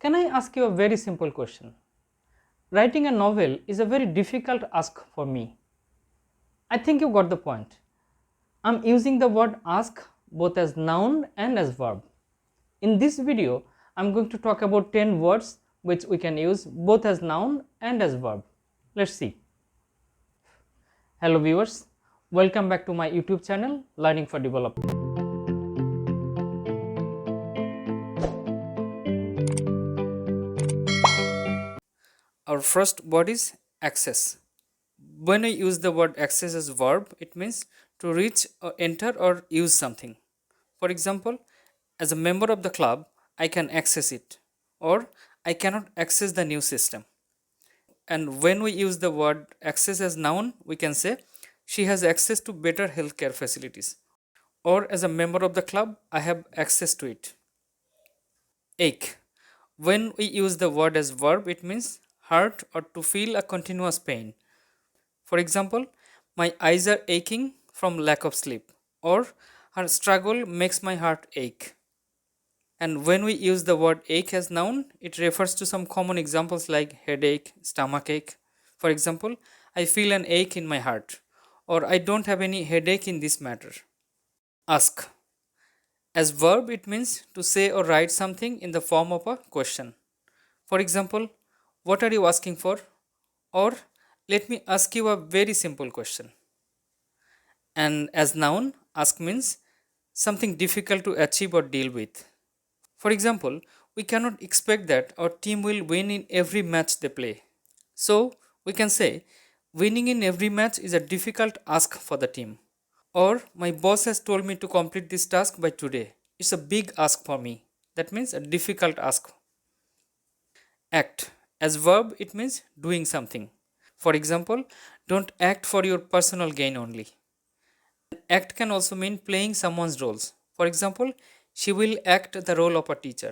Can I ask you a very simple question? Writing a novel is a very difficult ask for me. I think you got the point. I'm using the word ask both as noun and as verb. In this video, I'm going to talk about 10 words which we can use both as noun and as verb. Let's see. Hello viewers, welcome back to my YouTube channel Learning for Development. Our first word is access. When we use the word access as verb, it means to reach or enter or use something. For example, as a member of the club, I can access it, or I cannot access the new system. And when we use the word access as noun, we can say she has access to better healthcare facilities, or as a member of the club, I have access to it. Ache. When we use the word as verb, it means hurt or to feel a continuous pain. For example, my eyes are aching from lack of sleep, or her struggle makes my heart ache. And when we use the word ache as noun, it refers to some common examples like headache, stomach ache. For example, I feel an ache in my heart, or I don't have any headache in this matter. Ask. As verb, it means to say or write something in the form of a question. For example, what are you asking for? Or let me ask you a very simple question. And as noun, ask means something difficult to achieve or deal with. For example, we cannot expect that our team will win in every match they play. So, we can say, winning in every match is a difficult ask for the team. Or, my boss has told me to complete this task by today. It's a big ask for me. That means a difficult ask. Act. As verb, it means doing something. For example, don't act for your personal gain only. Act can also mean playing someone's roles. For example, she will act the role of a teacher.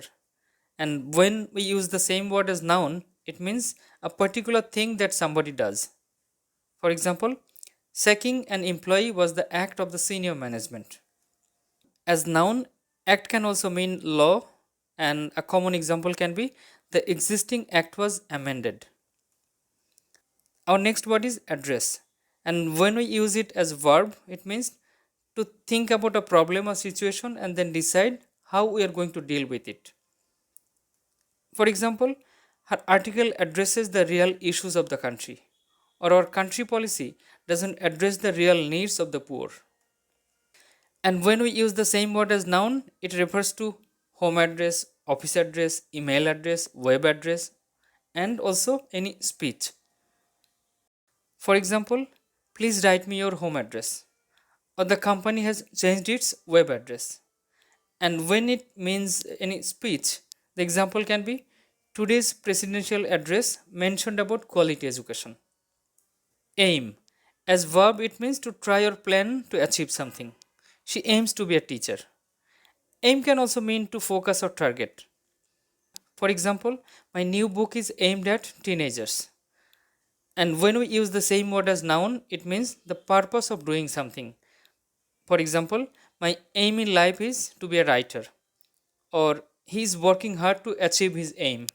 And when we use the same word as noun, it means a particular thing that somebody does. For example, sacking an employee was the act of the senior management. As noun, act can also mean law, and a common example can be the existing act was amended. Our next word is address, and when we use it as verb, it means to think about a problem or situation and then decide how we are going to deal with it. For example, her article addresses the real issues of the country, or our country policy doesn't address the real needs of the poor. And when we use the same word as noun, it refers to home address, office address, email address, web address, and also any speech. For example, please write me your home address, or the company has changed its web address. And when it means any speech, the example can be today's presidential address mentioned about quality education. Aim. As verb, it means to try or plan to achieve something. She aims to be a teacher. Aim can also mean to focus or target. For example, my new book is aimed at teenagers. And when we use the same word as noun, it means the purpose of doing something. For example, my aim in life is to be a writer, or he is working hard to achieve his aim.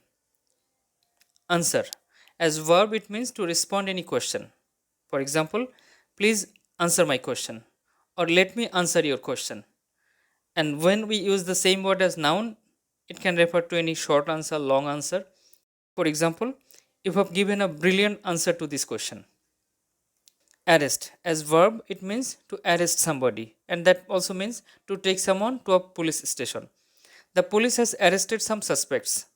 Answer. As verb, it means to respond any question. For example, please answer my question, or let me answer your question. And when we use the same word as noun, it can refer to any short answer, long answer. For example, you have given a brilliant answer to this question. Arrest. As verb, it means to arrest somebody, and that also means to take someone to a police station. The police has arrested some suspects.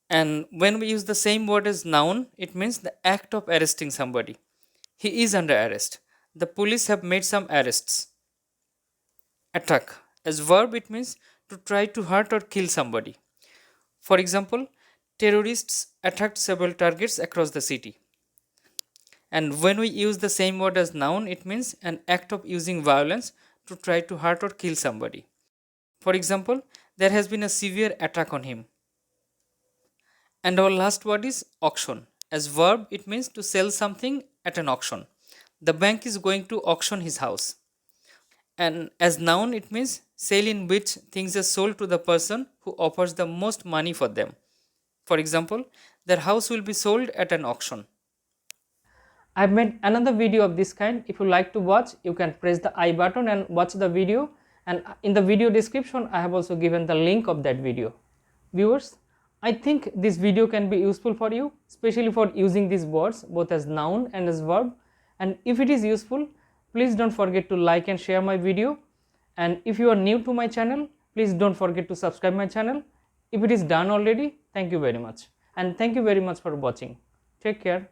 And when we use the same word as noun, it means the act of arresting somebody. He is under arrest. The police have made some arrests. Attack. As verb, it means to try to hurt or kill somebody. For example, terrorists attacked several targets across the city. And when we use the same word as noun, it means an act of using violence to try to hurt or kill somebody. For example, there has been a severe attack on him. And our last word is auction. As verb, it means to sell something at an auction. The bank is going to auction his house. And as noun, it means sale in which things are sold to the person who offers the most money for them. For example, their house will be sold at an auction. I've made another video of this kind. If you like to watch, you can press the I button and watch the video, and in the video description I have also given the link of that video. Viewers, I think this video can be useful for you, especially for using these words both as noun and as verb. And if it is useful, please don't forget to like and share my video. And if you are new to my channel, please don't forget to subscribe my channel. If it is done already, thank you very much, and thank you very much for watching. Take care.